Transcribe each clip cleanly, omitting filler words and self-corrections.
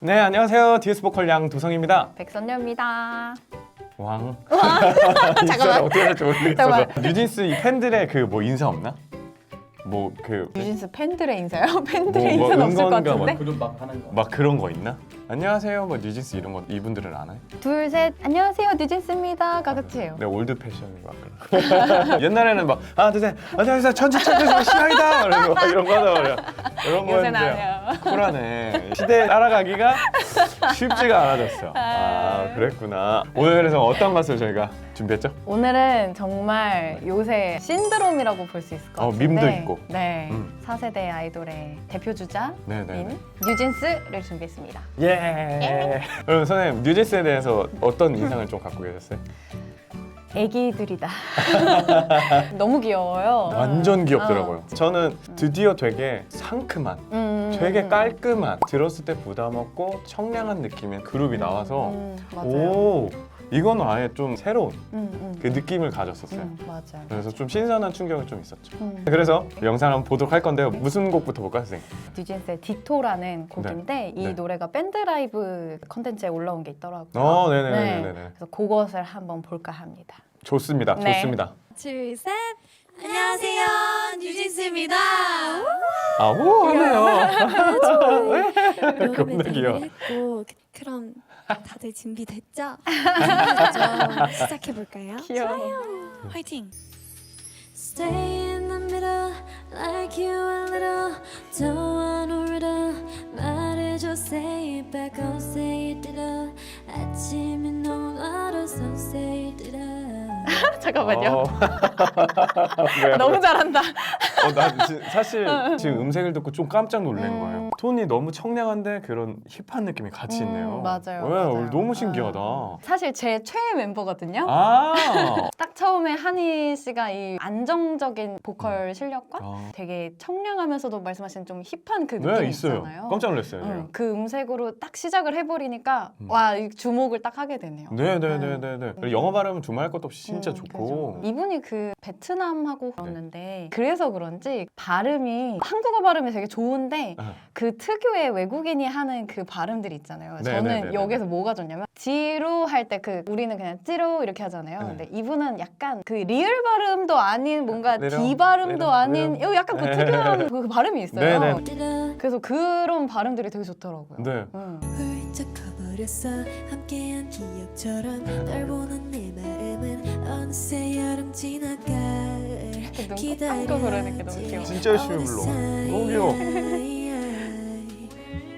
네, 안녕하세요. DS 보컬 양도성입니다. 백선녀입니다. 왕. 잠깐만. 어떻게 할지 모르겠어서. 뉴진스 이 팬들의 그 뭐 인사 없나? 뭐 그 뉴진스 팬들의 인사요? 팬들의 인사는 없을 것 같은데? 그룹 막 하는 거. 막 그런 거 있나? 안녕하세요. 뭐 뉴진스 이런 거 이분들은 안 해? 둘, 셋, 안녕하세요 뉴진스입니다가 끝이에요. 네, 올드 패션인 것 같고. 옛날에는 막 하나 둘 셋, 안녕하세요. 천지천지에서 시아이다. 이런 거 하다 말이야. 이런 거 요새는 했는데 아니야. 쿨하네. 시대에 따라가기가 쉽지가 않아졌어. 아, 그랬구나. 오늘 그래서 어떤 맛을 저희가 준비했죠? 오늘은 정말 요새 신드롬이라고 볼 수 있을 것 같은데 밈도 있고. 네, 4세대 아이돌의 대표 주자인 네네. 뉴진스를 준비했습니다. 예. 그럼 선생님 뉴진스에 대해서 어떤 인상을 좀 갖고 계셨어요? 애기들이다. 너무 귀여워요. 완전 귀엽더라고요. 저는 드디어 되게 상큼한, 되게 깔끔한, 들었을 때 부담 없고 청량한 느낌의 그룹이 나와서 맞아요. 오, 이건 아예 좀 새로운 그 느낌을 가졌었어요. 맞아요. 그래서 좀 신선한 충격이 좀 있었죠. 그래서 영상 한번 보도록 할 건데요. 무슨 곡부터 볼까요, 선생님? 뉴진스의 디토라는 곡인데 이 네. 노래가 밴드 라이브 컨텐츠에 올라온 게 있더라고요. 네네네네. 그래서 그것을 한번 볼까 합니다. 좋습니다. 네. 좋습니다. 둘, 셋. 안녕하세요. 뉴진스입니다. 아우 하네요. 겁나 귀여워. 했고 그럼 다들 준비됐죠? 준비됐죠? 시작해볼까요? 귀여워. 화이팅! Stay in the middle like you a little Don't wanna riddle 말해줘 say it back oh say it ditto 아침이 너무 멀어서 say it ditto 잠깐만요. 왜요? 너무 잘한다. 나 사실 지금 음색을 듣고 좀 깜짝 놀란 거예요. 톤이 너무 청량한데 그런 힙한 느낌이 같이 있네요. 맞아요. 네, 맞아요. 너무 신기하다. 사실 제 최애 멤버거든요. 아, 딱 처음에 한희 씨가 이 안정적인 보컬 실력과 되게 청량하면서도 말씀하신 좀 힙한 그 느낌이 네, 있어요. 있잖아요. 깜짝 놀랐어요. 제가. 그 음색으로 딱 시작을 해버리니까 와, 이 주목을 딱 하게 되네요. 네네네네네. 그리고 영어 발음은 두말할 것도 없이 진짜 좋고. 그죠. 이분이 그 베트남하고 그러는데 그래서 그런지 발음이 한국어 발음이 되게 좋은데 그 특유의 외국인이 하는 그 발음들이 있잖아요. 저는 여기서 뭐가 좋냐면 지로 할 때 그 우리는 그냥 찌로 이렇게 하잖아요. 근데 이분은 약간 그 리을 발음도 아닌 뭔가 디 발음도 아닌 약간 그 특유한 그 발음이 있어요. 네네. 그래서 그런 발음들이 되게 좋더라고요. 네. 훌쩍 커버렸어 함께한 기억처럼 널 보는 내 마음은 어느새 여름 지나갈 눈 감고 그러는 게 너무 귀여워. 진짜 열심히 불러. 너무 귀여워.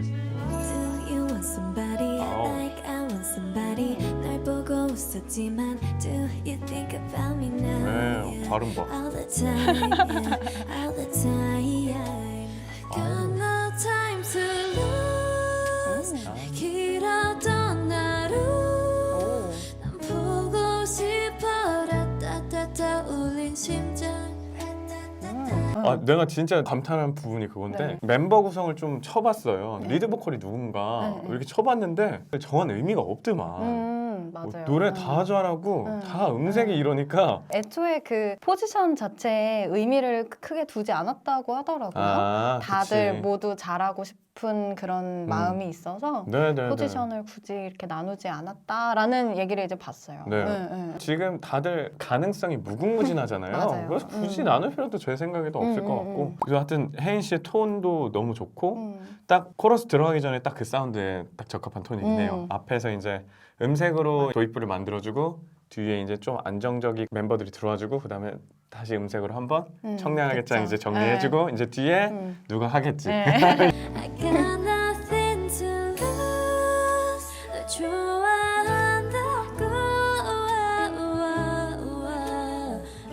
Do you want somebody like I want somebody 날 보고 웃었지만 Do you think about me now 네, 발음 봐. All the time, yeah, all the time Got no time to lose 길었던 하루 난 보고 싶어 라따따따 울린 심장 내가 진짜 감탄한 부분이 그건데 멤버 구성을 좀 쳐봤어요. 리드 보컬이 누군가 이렇게 쳐봤는데 정한 의미가 없더만. 맞아요. 노래 다 잘하고 다 음색이 이러니까 애초에 그 포지션 자체에 의미를 크게 두지 않았다고 하더라고요. 다들 그치. 모두 잘하고 싶은 그런 마음이 있어서 네네네. 포지션을 굳이 이렇게 나누지 않았다라는 얘기를 이제 봤어요. 네. 지금 다들 가능성이 무궁무진하잖아요. 맞아요. 그래서 굳이 나눌 필요도 제 생각에도 없을 것 같고. 그래서 하여튼 혜인 씨의 톤도 너무 좋고 딱 코러스 들어가기 전에 딱 그 사운드에 딱 적합한 톤이 있네요. 앞에서 이제 음색으로 도입부를 만들어주고 뒤에 이제 좀 안정적인 멤버들이 들어와주고 그 다음에 다시 음색으로 한번 청량하게 짠 이제 정리해주고 이제 뒤에 누가 하겠지. I got nothing to lose 널 좋아한다고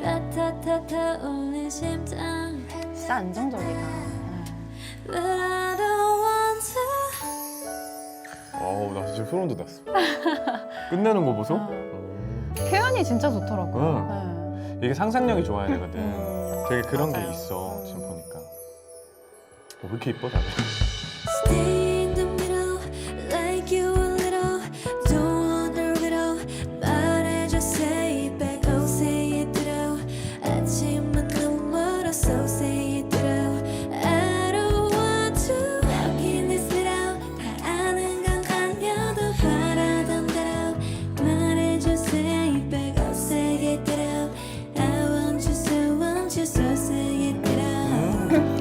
라타타타 울린 심장 진짜 안정적이다. But I don't want to 어우 나 진짜 소름 돋았어. 끝내는 거 보소? 표현이 진짜 좋더라고요. 이게 상상력이 좋아야 되거든. 되게 그런 게 있어 지금 보니까. 왜 이렇게 이뻐 다들? Stay in the middle like you a little Don't wanna riddle 말해줘 say it back oh say it through 아침은 너무 멀어서 say it through I don't want to How can this it out 다 아는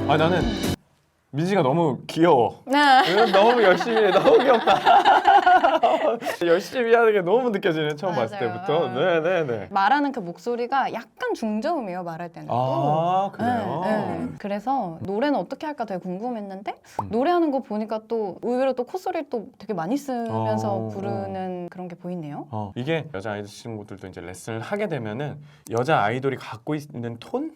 아 나는 민지가 너무 귀여워. 네. 너무 열심히 해. 너무 귀엽다. 열심히 하는 게 너무 느껴지네. 처음 맞아요. 봤을 때부터. 네네네. 말하는 그 목소리가 약간 중저음이에요. 말할 때는. 아 그래요? 네. 그래서 노래는 어떻게 할까 되게 궁금했는데 노래하는 거 보니까 또 의외로 또 콧소리를 또 되게 많이 쓰면서 부르는 그런 게 보이네요. 이게 여자 아이돌 친구들도 이제 레슨을 하게 되면은 여자 아이돌이 갖고 있는 톤?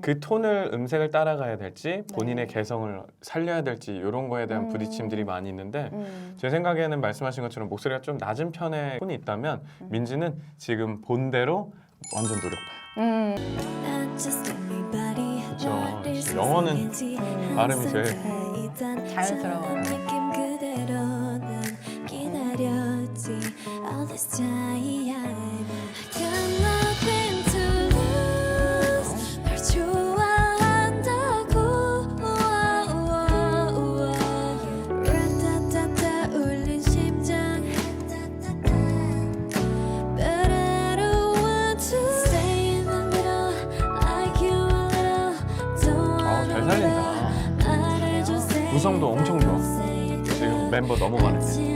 그 톤을 음색을 따라가야 될지 본인의 네. 개성을 살려야 될지 이런 거에 대한 부딪힘들이 많이 있는데 제 생각에는 말씀하신 것처럼 목소리가 좀 낮은 편의 톤이 있다면 민지는 지금 본대로 완전 노력봐요. 그렇죠. 영어는 발음이 제일 자연스러워요. 잘 살린다. 구성도 엄청 좋아. 지금 멤버 너무 많은데.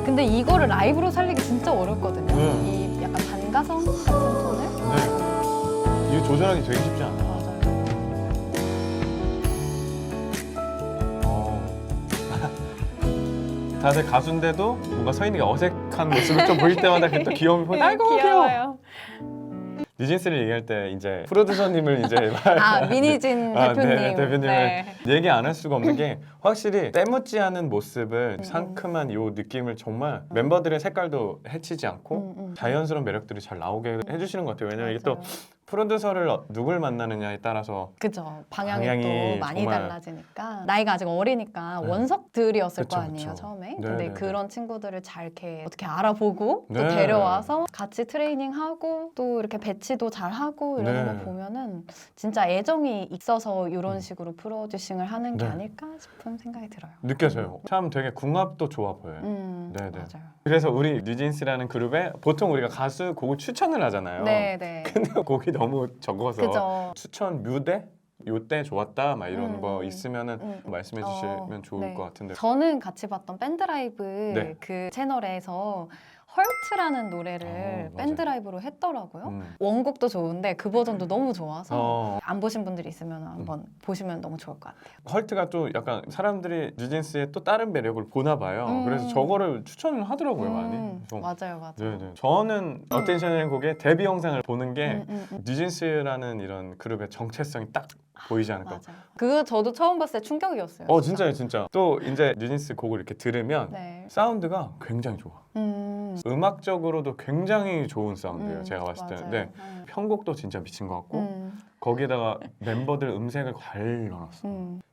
근데 이거를 라이브로 살리기 진짜 어렵거든요. 이 약간 반가성 같은 톤을. 네. 이거 조절하기 되게 쉽지 않아. 맞아요. 다들 가수인데도 뭔가 서인이가 어색한 모습을 좀 보일 때마다 또 귀여움이 보여. 아이고 귀여워. 뉴진스를 얘기할 때 이제 프로듀서님을 이제 민희진 대표님. 네, 대표님을 얘기 안 할 수가 없는 게 확실히 때묻지 않은 모습을 상큼한 요 느낌을 정말 멤버들의 색깔도 해치지 않고 자연스러운 매력들이 잘 나오게 해주시는 것 같아요. 왜냐면 이게 또 프로듀서를 누굴 만나느냐에 따라서 그죠. 방향이 또 많이 정말 달라지니까 나이가 아직 어리니까 원석들이었을 그쵸, 거 아니에요 그쵸. 처음에. 네, 근데 네, 그런 친구들을 잘 이렇게 어떻게 알아보고 또 네. 데려와서 같이 트레이닝하고 또 이렇게 배치도 잘 하고 이러는 네. 거 보면은 진짜 애정이 있어서 이런 식으로 프로듀싱을 하는 게 네. 아닐까 싶은 생각이 들어요. 느껴져요. 참 되게 궁합도 좋아 보여요. 네네. 맞아요. 그래서 우리 뉴진스라는 그룹에 보통 우리가 가수 곡을 추천을 하잖아요. 네네. 근데 곡이 너무 적어서 그죠. 추천 뮤대? 요때 좋았다 막 이런 거 있으면은 말씀해 주시면 좋을 네. 것 같은데. 저는 같이 봤던 밴드라이브 네. 그 채널에서 헐트라는 노래를 맞아요. 밴드라이브로 했더라고요. 원곡도 좋은데 그 버전도 너무 좋아서 안 보신 분들이 있으면 한번 보시면 너무 좋을 것 같아요. 헐트가 또 약간 사람들이 뉴진스의 또 다른 매력을 보나 봐요. 그래서 저거를 추천을 하더라고요 많이. 그래서 맞아요, 맞아요. 네네. 저는 어텐션이라는 곡의 데뷔 영상을 보는 게 뉴진스라는 이런 그룹의 정체성이 딱 보이지 않을까. 맞아요. 그거 저도 처음 봤을 때 충격이었어요. 진짜요, 진짜. 또 이제 뉴진스 곡을 이렇게 들으면 네. 사운드가 굉장히 좋아. 음악적으로도 굉장히 좋은 사운드예요. 제가 봤을 때는. 맞아요. 네. 편곡도 진짜 미친 것 같고 거기에다가 멤버들 음색을 잘 넣어놨어.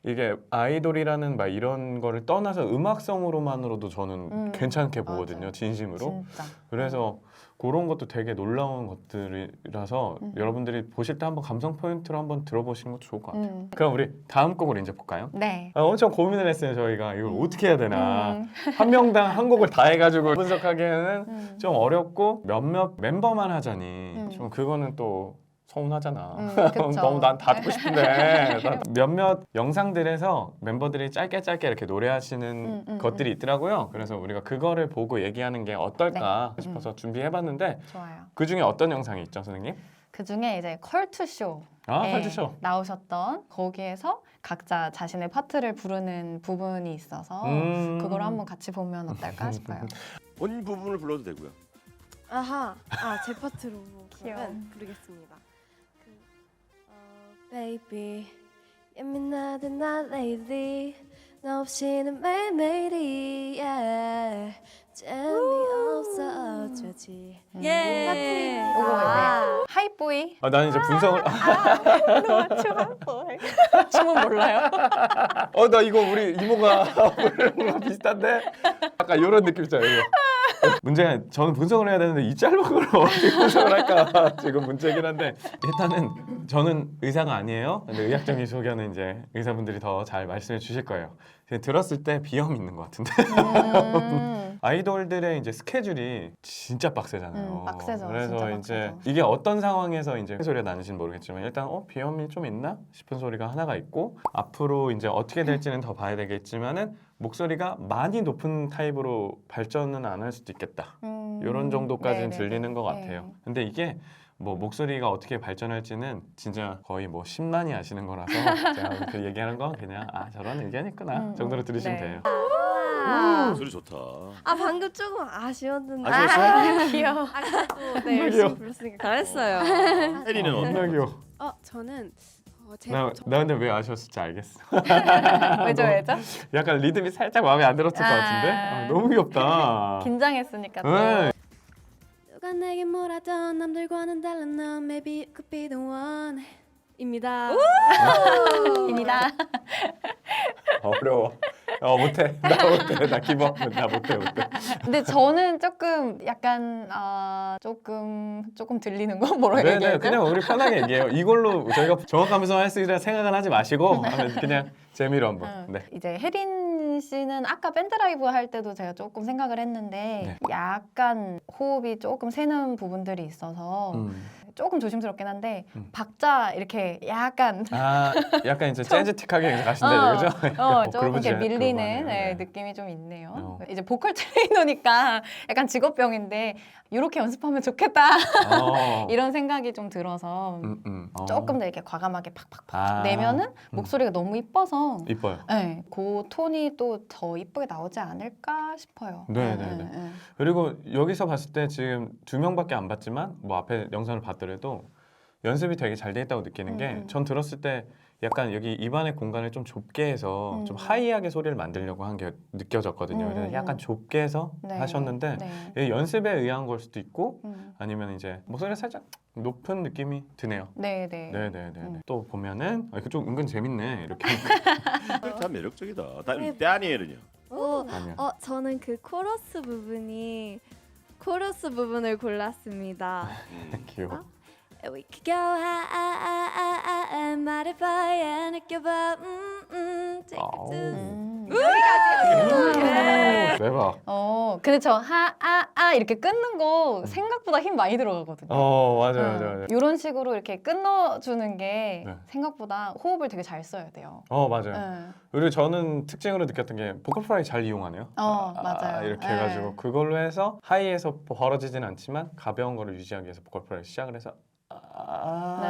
이게 아이돌이라는 막 이런 거를 떠나서 음악성으로만으로도 저는 괜찮게 보거든요. 맞아요. 진심으로. 진짜. 그래서 그런 것도 되게 놀라운 것들이라서 여러분들이 보실 때 한번 감성 포인트로 한번 들어보시는 것도 좋을 것 같아요. 그럼 우리 다음 곡을 이제 볼까요? 네. 엄청 고민을 했어요. 저희가 이걸 어떻게 해야 되나. 한 명당 한 곡을 다 해가지고 분석하기에는 좀 어렵고 몇몇 멤버만 하자니 좀 그거는 또 서운하잖아. 그쵸. 너무 난 다 듣고 싶은데 몇몇 영상들에서 멤버들이 짧게 이렇게 노래하시는 것들이 있더라고요. 그래서 우리가 그거를 보고 얘기하는 게 어떨까 싶어서 준비해봤는데 좋아요. 그 중에 어떤 영상이 있죠, 선생님? 그 중에 이제 컬투쇼 컬투쇼. 나오셨던 거기에서 각자 자신의 파트를 부르는 부분이 있어서 그걸 한번 같이 보면 어떨까 싶어요. 본 부분을 불러도 되고요. 아하, 제 파트로 귀여워. 그러면 부르겠습니다. Baby, 예민하던 나 lately, 너 없이는 매일매일이 yeah. 재미없어 어쩌지. 예. 이거 하이보이. 난 이제 분석을 춤은 몰라요? 나 이거 우리 이모가 부르는 거 비슷한데? 약간 이런 느낌 있잖아요. 이거. 문제가 저는 분석을 해야 되는데 이 짧은 걸 어떻게 분석을 할까 지금 문제긴 한데 일단은 저는 의사가 아니에요. 근데 의학적인 소견은 이제 의사분들이 더 잘 말씀해 주실 거예요. 들었을 때 비염이 있는 것 같은데 아이돌들의 이제 스케줄이 진짜 빡세잖아요. 빡세죠. 그래서 진짜 이제 빡세죠. 이게 어떤 상황에서 이제 소리가 나는지는 모르겠지만 일단 비염이 좀 있나 싶은 소리가 하나가 있고 앞으로 이제 어떻게 될지는 더 봐야 되겠지만은 목소리가 많이 높은 타입으로 발전은 안 할 수도 있겠다. 이런 정도까지는 네네네. 들리는 것 같아요. 네. 근데 이게 뭐 목소리가 어떻게 발전할지는 진짜 거의 뭐 10만이 아시는 거라서 제가 그 얘기하는 건 그냥 저런 의견이 있구나 정도로 들으시면 네. 돼요. 목소리 좋다. 아 방금 조금 아쉬웠는데. 아쉬웠어요? 귀여워. 네, 열심히 불렀으니까 잘했어요. 혜리는 겁나 귀여워. 저는 나 근데 왜 아쉬웠을지 알겠어. 왜죠? 약간 리듬이 살짝 마음에 안 들었을 것 같은데? 너무 귀엽다. 긴장했으니까 또. 네. 누가 내게 뭐라던 남들과는 다른 너 Maybe it could be the one 입니다. 입니다. 어려워. 못해. 나 못해. 나 기법. 나 못해. 근데 저는 조금 약간 조금 들리는 거 뭐라 네네. 얘기해야 그냥 우리 편하게 얘기해요. 이걸로 저희가 정확하면서 할 수 있는 생각은 하지 마시고 그냥 재미로 한번. 네. 이제 혜린 씨는 아까 밴드 라이브 할 때도 제가 조금 생각을 했는데 약간 호흡이 조금 새는 부분들이 있어서 조금 조심스럽긴 한데 박자 이렇게 약간 약간 이제 재즈틱하게 가신다 이거죠? 조금 이렇게 밀리는 느낌이 좀 있네요. 이제 보컬 트레이너니까 약간 직업병인데 이렇게 연습하면 좋겠다 이런 생각이 좀 들어서 조금 더 이렇게 과감하게 팍팍팍 내면은 목소리가 너무 이뻐서 이뻐요. 네, 그 톤이 또 더 이쁘게 나오지 않을까 싶어요. 네네네. 그리고 여기서 봤을 때 지금 2명밖에 안 봤지만 뭐 앞에 영상을 봤더라도 연습이 되게 잘 돼 있다고 느끼는 게 전 들었을 때 약간 여기 입안의 공간을 좀 좁게 해서 좀 하이하게 소리를 만들려고 한 게 느껴졌거든요. 그래서 약간 좁게 해서 하셨는데 이게 연습에 의한 걸 수도 있고 아니면 이제 목소리가 살짝 높은 느낌이 드네요. 네네네. 또 보면은 이거 좀 은근 재밌네 이렇게. 참 매력적이다. 다니엘은요? 저는 그 코러스 부분을 골랐습니다. 귀여워. We could go high, 말해봐야 느껴봐, take it to. 대박. 근데 저 이렇게 끊는 거 생각보다 힘 많이 들어가거든요. 맞아요. 이런 식으로 이렇게 끊어주는 게 생각보다 호흡을 되게 잘 써야 돼요. 맞아요. 그리고 저는 특징으로 느꼈던 게 보컬 프라이 잘 이용하네요. 맞아요. 이렇게 해가지고 그걸로 해서 하이에서 벌어지진 않지만 가벼운 거를 유지하기 위해서 보컬 프라이 시작을 해서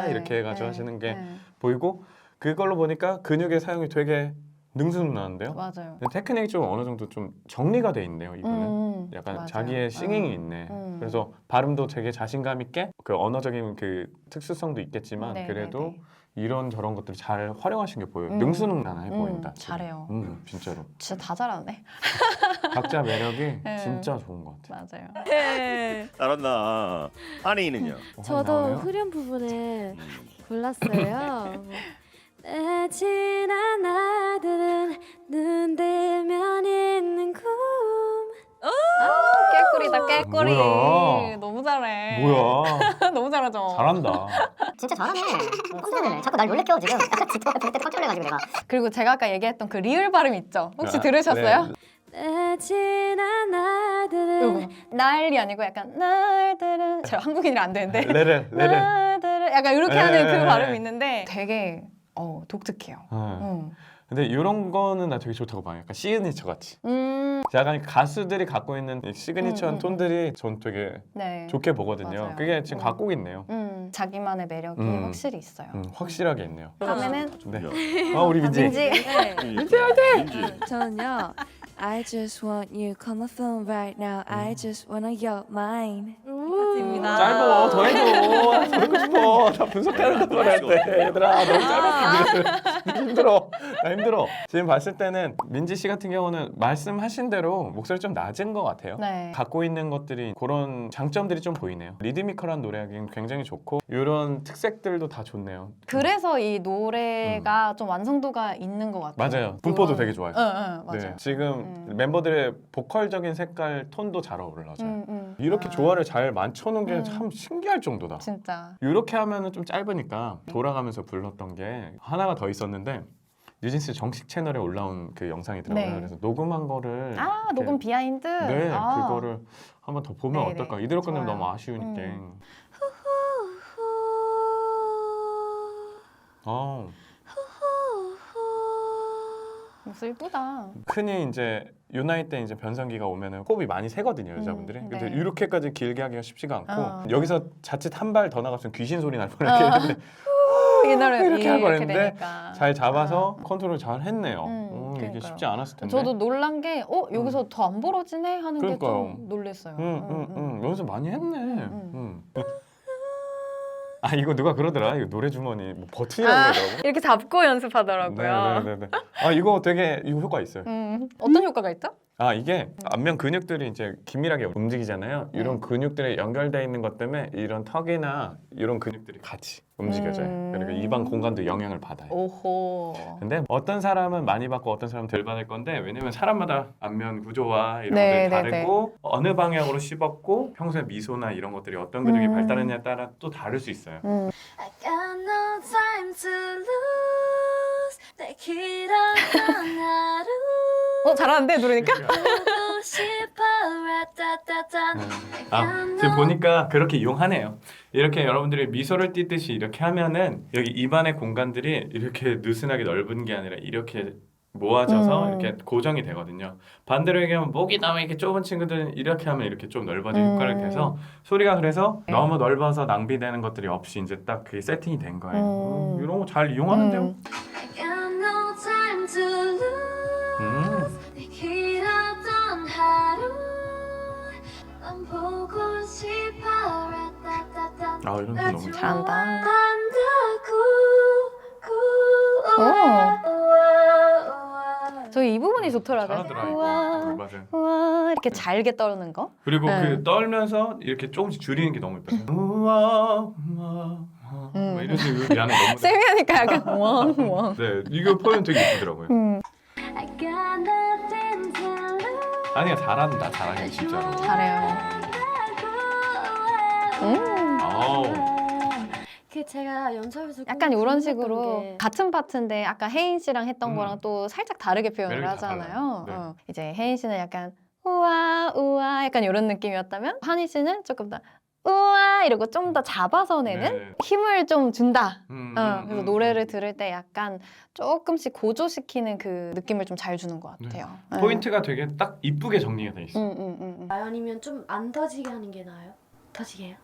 이렇게 해가지고 하시는 게 보이고 그걸로 보니까 근육의 사용이 되게 능수능란한데요. 맞아요. 테크닉이 좀 어느 정도 좀 정리가 돼 있네요. 이분은 약간 맞아요. 자기의 싱잉이 있네. 그래서 발음도 되게 자신감 있게 그 언어적인 그 특수성도 있겠지만 그래도 이런 저런 것들을 잘 활용하신 게 보여요. 능수능란해 보인다. 잘해요. 진짜로. 진짜 다 잘하네. 각자 매력이 진짜 좋은 것 같아요. 맞아요. 잘한다. 한이는요? 저도 후렴 부분을 골랐어요. 내 지난 날들은 눈 뜨면 있는 꿈. 깨꼬리다 깨꼬리. 뭐야? 너무 잘해. 뭐야? 너무 잘하죠. 잘한다. 진짜 잘하네. 컴퓨터는 자꾸 날 놀래켜 지금. 약간 진짜 볼 때 깜짝 놀래가지고 내가. 그리고 제가 아까 얘기했던 그 리을 발음 있죠? 혹시 아, 들으셨어요? 내 지난 날들은 날이 아니고 약간 날들은 제가 한국인이 안 되는데 레레. 날들은 약간 이렇게 하는 네. 그 발음이 있는데 되게 독특해요. 근데 이런 거는 나 되게 좋다고 봐요. 약간 시그니처 같이. 약간 가수들이 갖고 있는 이 시그니처한 톤들이 전 되게 좋게 보거든요. 맞아요. 그게 지금 갖고 있네요. 자기만의 매력이 확실히 있어요. 확실하게 있네요. 다음에는 네. 우리 민지. 민지. 저는요. I just want you, call my phone right now. I just wanna your mind. 부분들입니다. 짧어 더 해줘. 더 듣고 싶어. 나 분석하는 거 말할 때 얘들아 너무 짧았어. 힘들어. 나 힘들어. 지금 봤을 때는 민지 씨 같은 경우는 말씀하신 대로 목소리 좀 낮은 것 같아요. 네. 갖고 있는 것들이 그런 장점들이 좀 보이네요. 리드미컬한 노래하기는 굉장히 좋고 이런 특색들도 다 좋네요. 그래서 이 노래가 좀 완성도가 있는 것 같아요. 맞아요. 분포도 그런- 되게 좋아요. 맞아요. 네, 지금 멤버들의 보컬적인 색깔 톤도 잘 어울러져요. 이렇게 조화를 잘 맞춰놓은 게 참 신기할 정도다. 진짜. 이렇게 하면은 좀 짧으니까 돌아가면서 불렀던 게 하나가 더 있었는데 뉴진스 정식 채널에 올라온 그 영상이 들어가요. 네. 그래서 녹음한 거를 아, 이렇게- 녹음 비하인드. 네, 아. 그거를 한번 더 보면 네네. 어떨까? 이대로 끝내면 좋아요. 너무 아쉬우니까. 어. 목소리 이쁘다. 흔히 이제 요 나이 때 이제 변성기가 오면은 호흡이 많이 새거든요 여자분들이. 네. 근데 이렇게까지 길게 하기가 쉽지가 않고 어. 여기서 자칫 한 발 더 나갔으면 귀신 소리 날 뻔했는데 이날은 이렇게 할 뻔했는데 되니까. 잘 잡아서 컨트롤 잘 했네요. 이게 그러니까요. 쉽지 않았을 텐데. 저도 놀란 게 여기서 더 안 벌어지네 하는 게 그러니까요. 좀 놀랬어요. 연습 많이 했네. 아 이거 누가 그러더라. 이거 노래 주머니 뭐 버튼이라고 그러더라고. 이렇게 잡고 연습하더라고요. 네네네. 아 이거 되게 이거 효과 있어요. 어떤 효과가 있죠? 아 이게 안면 근육들이 이제 긴밀하게 움직이잖아요. 이런 근육들이 연결돼 있는 것 때문에 이런 턱이나 이런 근육들이 같이 움직여져요. 그러니까 입안 공간도 영향을 받아요. 오호. 근데 어떤 사람은 많이 받고 어떤 사람은 덜 받을 건데 왜냐면 사람마다 안면 구조와 이런 네, 것들이 네, 다르고 어느 방향으로 씹었고 평소에 미소나 이런 것들이 어떤 근육이 발달했냐에 따라 또 다를 수 있어요. I got no time to lose 내 길었던 하루 잘하는데 누르니까? 보고 싶어 라따따따 아 지금 보니까 그렇게 이용하네요. 이렇게 여러분들이 미소를 띠듯이 이렇게 하면은 여기 입안의 공간들이 이렇게 느슨하게 넓은 게 아니라 이렇게 모아져서 이렇게 고정이 되거든요. 반대로 얘기하면 목이 너무 이렇게 좁은 친구들은 이렇게 하면 이렇게 좀 넓어진 효과를 내서 소리가 그래서 너무 넓어서 낭비되는 것들이 없이 이제 딱 그게 세팅이 된 거예요. 이런 거 잘 이용하는데요. I got no time to lose 내 길었던 하루 넌 보고 싶어 라따따따 아 이런 거 너무 잘한다. 저이 부분이 좋더라고요. 잘하더라 이거. 우와, 맞아요. 우와 이렇게 잘게 떠는 거. 그리고 네. 그 떨면서 이렇게 조금씩 줄이는 게 너무 예뻐요. 우와 우와 뭐 이런 식으로 미안해 너무. 쌤이 하니까 약간 왕왕. 네 이거 표현 되게 예쁘더라고요. I got nothing to lose 아니야 잘한다 잘하긴 진짜로. 잘해요. 아우. 그 제가 연습에서 약간 이런 궁금했던 식으로 게 같은 파트인데 아까 혜인 씨랑 했던 거랑 또 살짝 다르게 표현을 매력이 다 하잖아요. 달라요. 네. 이제 혜인 씨는 약간 우와 우와 약간 이런 느낌이었다면 한희 씨는 조금 더 우와 이러고 좀 더 잡아서 내는 네. 힘을 좀 준다. 그래서 음. 노래를 들을 때 약간 조금씩 고조시키는 그 느낌을 좀 잘 주는 것 같아요. 네. 포인트가 되게 딱 이쁘게 정리가 돼 있어. 아니면 좀 안 터지게 하는 게 나아요? 터지게 해요?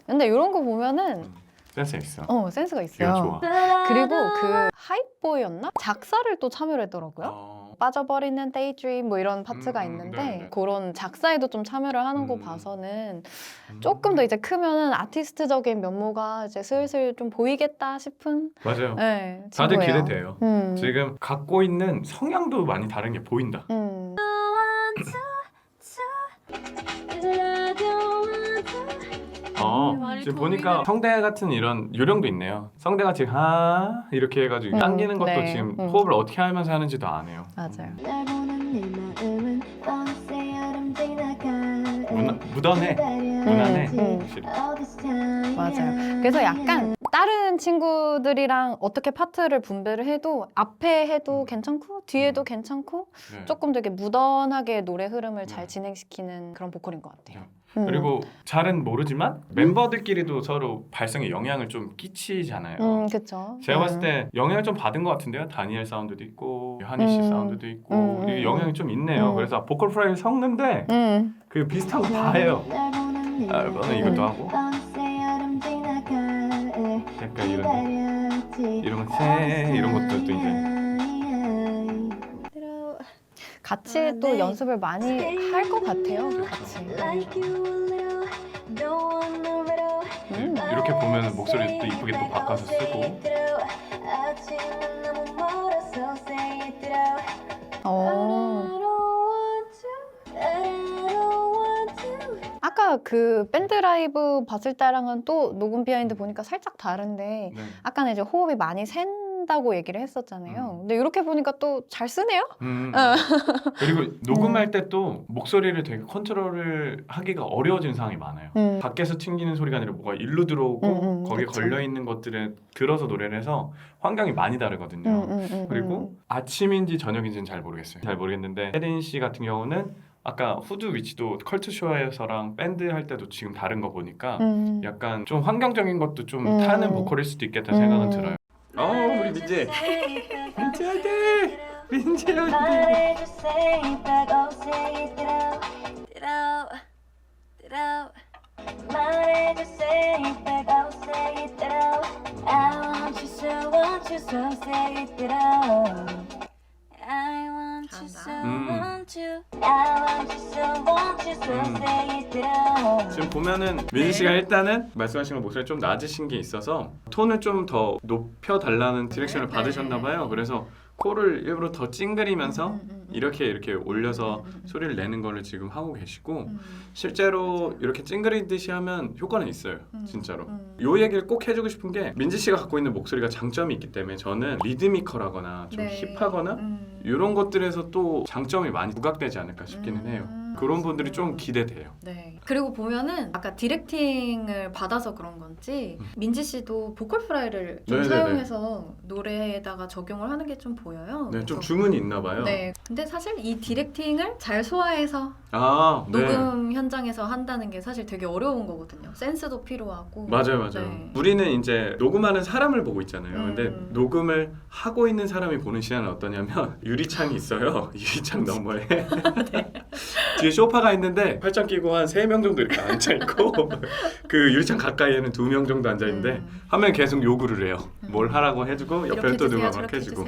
근데 이런 거 보면은 센스 있어. 센스가 이거 있어요. 좋아. 그리고 그 하이보이였나? 작사를 또 참여를 했더라고요. 빠져버리는 데이드림 뭐 이런 파트가 있는데 네네. 그런 작사에도 좀 참여를 하는 거 봐서는 조금 더 이제 크면은 아티스트적인 면모가 이제 슬슬 좀 보이겠다 싶은 맞아요. 네, 다들 친구예요. 기대돼요. 음. 지금 갖고 있는 성향도 많이 다른 게 보인다. 지금 보니까 성대 같은 이런 요령도 있네요. 성대가 지금 하 이렇게 해가지고 당기는 것도 네. 지금 호흡을 어떻게 하면서 하는지도 아네요. 맞아요. 날 보는 내 마음은 어느새 여름 지나가 무던해. 무난해. 확실히. 맞아요. 그래서 약간 다른 친구들이랑 어떻게 파트를 분배를 해도 앞에 해도 괜찮고 뒤에도 괜찮고 네. 조금 되게 무던하게 노래 흐름을 잘 진행시키는 그런 보컬인 것 같아요. 그리고 잘은 모르지만 멤버들끼리도 서로 발성에 영향을 좀 끼치잖아요. 그렇죠. 제가 봤을 때 영향을 좀 받은 것 같은데요. 다니엘 사운드도 있고 한희 씨 사운드도 있고 이게 영향이 좀 있네요. 그래서 보컬 프라이를 섞는데 그 비슷한 거 다 해요. 저는 이것도 하고 약간 이런 거 이런 것도 또 이제 같이 또 연습을 많이 할 것 같아요. 같이. Like you a little 이렇게 보면 목소리도 또 이쁘게 또 바꿔서 쓰고. 아까 그 밴드 라이브 봤을 때랑은 또 녹음 비하인드 보니까 살짝 다른데 네. 아까는 이제 호흡이 많이 샌다고 얘기를 했었잖아요. 근데 이렇게 보니까 또 잘 쓰네요? 그리고 녹음할 때 또 목소리를 되게 컨트롤을 하기가 어려워진 상황이 많아요. 밖에서 튕기는 소리가 아니라 뭐가 일로 들어오고 거기에 그쵸. 걸려있는 것들에 들어서 노래를 해서 환경이 많이 다르거든요. 그리고 아침인지 저녁인지는 잘 모르겠어요. 잘 모르겠는데 혜린 씨 같은 경우는 아까 후드 위치도 컬투쇼에서랑 밴드 할 때도 지금 다른 거 보니까 약간 좀 환경적인 것도 좀 타는 보컬일 수도 있겠다는 생각은 들어요. 우리 민재! 민재 화이팅! 민재 화이팅! 지금 보면은 민지 씨가 일단은 말씀하신 것 목소리 좀 낮으신 게 있어서 톤을 좀 더 높여달라는 디렉션을 받으셨나 봐요. 그래서 코를 일부러 더 찡그리면서 이렇게 올려서 소리를 내는 거를 지금 하고 계시고 실제로 이렇게 찡그리듯이 하면 효과는 있어요. 진짜로. 요 얘기를 꼭 해주고 싶은 게 민지 씨가 갖고 있는 목소리가 장점이 있기 때문에 저는 리드미컬하거나 좀 힙하거나 이런 것들에서 또 장점이 많이 부각되지 않을까 싶기는 해요. 그런 분들이 좀 기대돼요. 네. 그리고 보면은 아까 디렉팅을 받아서 그런 건지 민지 씨도 보컬 프라이를 좀 네네네. 사용해서 노래에다가 적용을 하는 게 좀 보여요. 네, 좀 그래서 주문이 있나 봐요. 네. 근데 사실 이 디렉팅을 잘 소화해서 네. 녹음 현장에서 한다는 게 사실 되게 어려운 거거든요. 센스도 필요하고. 맞아요. 네. 우리는 이제 녹음하는 사람을 보고 있잖아요. 근데 녹음을 하고 있는 사람이 보는 시야는 어떠냐면 유리창이 있어요. 유리창 너머에 뒤에 소파가 있는데 팔짱 끼고 한 3명 정도 이렇게 앉아있고 그 유리창 가까이에는 2명 정도 앉아있는데 하면 계속 요구를 해요. 뭘 하라고 해주고 옆에 또 누가 막 해주고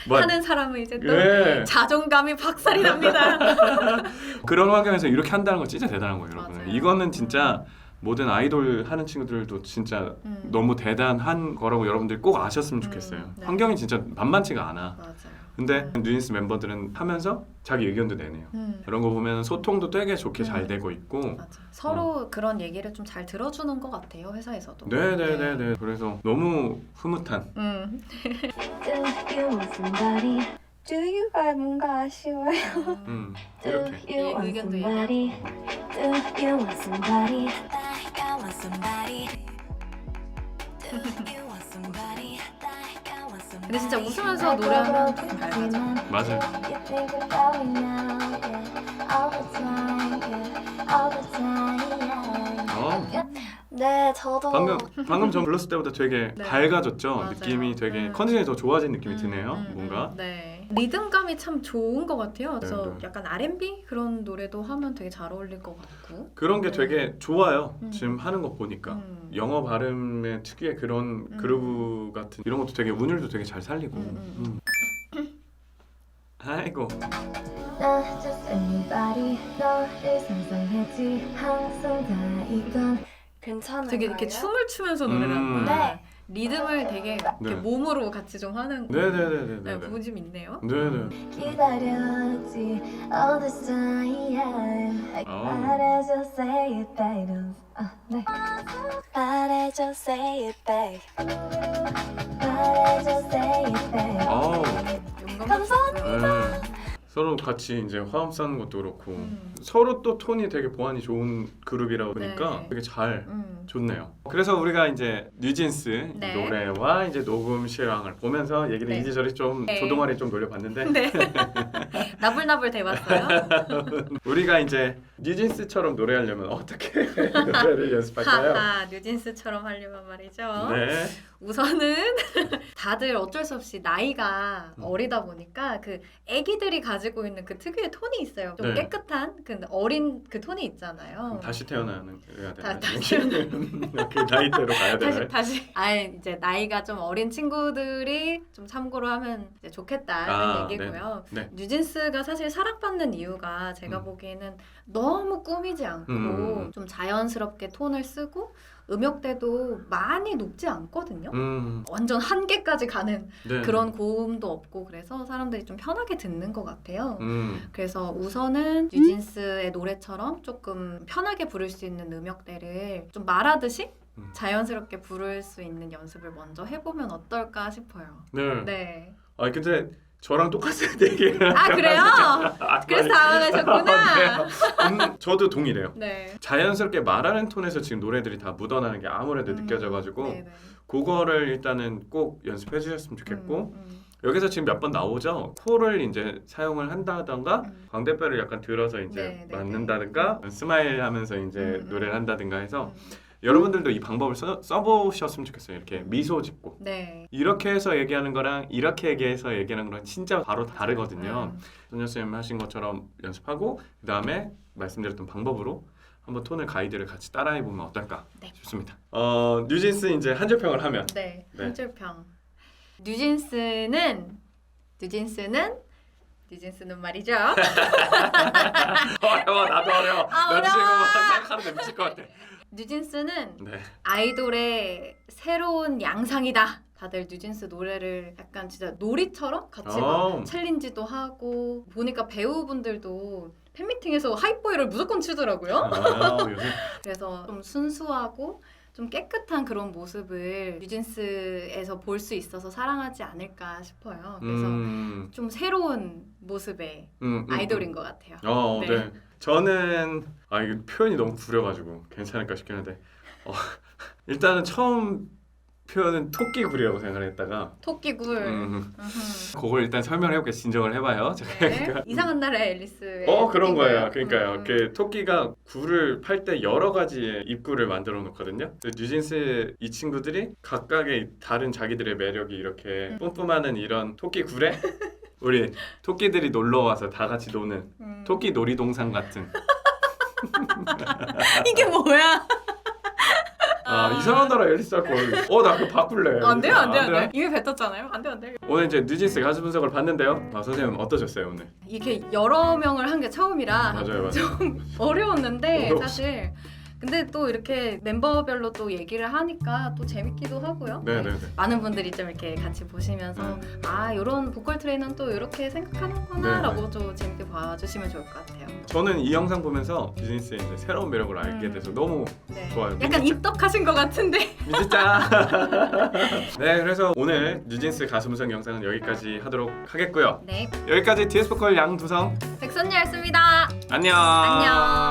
하는 사람은 이제 또 예. 자존감이 박살이 납니다. 그런 환경에서 이렇게 한다는 건 진짜 대단한 거예요, 여러분. 맞아요. 이거는 진짜 모든 아이돌 하는 친구들도 진짜 너무 대단한 거라고 여러분들 꼭 아셨으면 좋겠어요. 네. 환경이 진짜 만만치가 않아. 맞아요. 근데 뉴진스 멤버들은 하면서 자기 의견도 내네요. 이런 거 보면 소통도 되게 좋게 잘 되고 있고. 맞아. 서로 그런 얘기를 좀 잘 들어주는 것 같아요, 회사에서도. 네네네네. 그래서 너무 흐뭇한. Do you 가 뭔가 아쉬워요. 이렇게. 의견도 얘기하고. Do you want somebody? I want somebody. Do you want somebody? I want somebody. 근데 진짜 웃으면서 노래하면 조금 밝아져. 맞아요. You think about me now, yeah. All the time, yeah. All the time. 네, 저도 방금 전 불렀을 때보다 되게 네. 밝아졌죠. 맞아요. 느낌이 되게 컨디션이 더 좋아진 느낌이 드네요. 네. 뭔가. 네. 리듬감이 참 좋은 것 같아요. 그래서 네. 약간 R&B 그런 노래도 하면 되게 잘 어울릴 것 같고. 그런 게 되게 좋아요. 지금 하는 거 보니까 영어 발음의 특유의 그런 그루브 같은 이런 것도 되게 운율도 되게 잘 살리고. 아이고. 나 just anybody 너를 상상했지 항상 다 이건 괜찮아요. 되게 이렇게 춤을 추면서 노래를 하는 거야. 네. 리듬을 되게 이렇게 몸으로 같이 좀 하는 네네네네. 부분이 좀 있네요. 네네. 기다렸지 all this time 말해줘 say it baby 네. 말해줘 say it baby 말해줘 say it baby 아우. 감사합니다. 네. 서로 같이 이제 화음 쌓는 것도 그렇고 서로 또 톤이 되게 보안이 좋은 그룹이라 보니까 네. 되게 잘 좋네요. 그래서 우리가 이제 뉴진스 네. 노래와 이제 녹음 실황을 보면서 얘기를 네. 이리저리 좀 네. 조동아리 좀 돌려봤는데 네. 나불나불 대봤어요. 우리가 이제 뉴진스처럼 노래하려면 어떻게 노래를 연습할까요? 하하, 뉴진스처럼 하려면 말이죠. 네. 우선은 다들 어쩔 수 없이 나이가 어리다 보니까 그 애기들이 가지고 가지고 있는 그 특유의 톤이 있어요. 좀 네. 깨끗한 그 어린 그 톤이 있잖아요. 다시 태어나는 해야 되나? 다시 그 나이대로 가야 되나요? 다시 이제 나이가 좀 어린 친구들이 좀 참고로 하면 이제 좋겠다는 얘기고요. 네. 뉴진스가 사실 사랑받는 이유가 제가 보기에는 너무 꾸미지 않고 좀 자연스럽게 톤을 쓰고 음역대도 많이 높지 않거든요. 완전 한계까지 가는 네. 그런 고음도 없고 그래서 사람들이 좀 편하게 듣는 것 같아요. 그래서 우선은 뉴진스의 노래처럼 조금 편하게 부를 수 있는 음역대를 좀 말하듯이 자연스럽게 부를 수 있는 연습을 먼저 해보면 어떨까 싶어요. 네. 네. 아 근데 저랑 똑같은 얘기를 아 그래요? 그래서 당황하셨구나. 저도 동일해요. 네. 자연스럽게 말하는 톤에서 지금 노래들이 다 묻어나는 게 아무래도 느껴져가지고 네네. 그거를 일단은 꼭 연습해 주셨으면 좋겠고 여기서 지금 몇 번 나오죠? 코를 이제 사용을 한다던가 광대뼈를 약간 들어서 이제 맞는다든가 스마일 하면서 이제 노래를 한다든가 해서 여러분들도 이 방법을 써보셨으면 좋겠어요. 이렇게 미소 짓고 네. 이렇게 해서 얘기하는 거랑 이렇게 얘기해서 얘기하는 거랑 진짜 바로 다르거든요. 소녀쌤 하신 것처럼 연습하고 그 다음에 말씀드렸던 방법으로 한번 톤을 가이드를 같이 따라해보면 어떨까 싶습니다. 뉴진스 이제 한 줄평을 하면 네. 한 줄평. 뉴진스는 말이죠. 어려워. 나도 어려워. 나도 어려워. 지금 생각하는데 미칠 것 같아. 뉴진스는 네. 아이돌의 새로운 양상이다. 다들 뉴진스 노래를 약간 진짜 놀이처럼 같이 막 챌린지도 하고 보니까 배우분들도 팬미팅에서 하이보이를 무조건 치더라고요. 요새 그래서 좀 순수하고 좀 깨끗한 그런 모습을 뉴진스에서 볼 수 있어서 사랑하지 않을까 싶어요. 그래서 좀 새로운 모습의 아이돌인 것 같아요. 네. 저는 이거 표현이 너무 구려가지고 괜찮을까 싶긴 한데 일단은 처음 표현은 토끼굴이라고 생각을 했다가 토끼굴. 그걸 일단 설명을 해볼게요. 진정을 해봐요. 네. 이상한 나라의 앨리스의 그런 거예요. 토끼인가요? 그러니까요. 그 토끼가 굴을 팔 때 여러 가지의 입구를 만들어 놓거든요. 뉴진스 이 친구들이 각각의 다른 자기들의 매력이 이렇게 뿜뿜하는 이런 토끼 굴에 우리 토끼들이 놀러 와서 다 같이 노는 토끼 놀이동산 같은. 이게 뭐야? 이상한 나라 앨리스 할 걸. 나 그거 바꿀래. 안 돼요. 이미 뱉었잖아요. 안 돼요. 오늘 이제 뉴진스 가수 분석을 봤는데요. 선생님 어떠셨어요 오늘? 이게 여러 명을 한 게 처음이라 맞아요. 좀 어려웠는데 사실 근데 또 이렇게 멤버별로 또 얘기를 하니까 또 재밌기도 하고요. 네네네. 많은 분들이 좀 이렇게 같이 보시면서 이런 보컬 트레이너는 또 이렇게 생각하는구나 라고 좀 재밌게 봐주시면 좋을 것 같아요. 저는 이 영상 보면서 뉴진스의 이제 새로운 매력을 알게 돼서 너무 좋아요. 약간 입덕하신 것 같은데. 미치짜. 네, 그래서 오늘 뉴진스 가수 분석 영상은 여기까지 하도록 하겠고요. 네. 여기까지 DS 보컬 양두성 백선녀였습니다. 안녕. 안녕.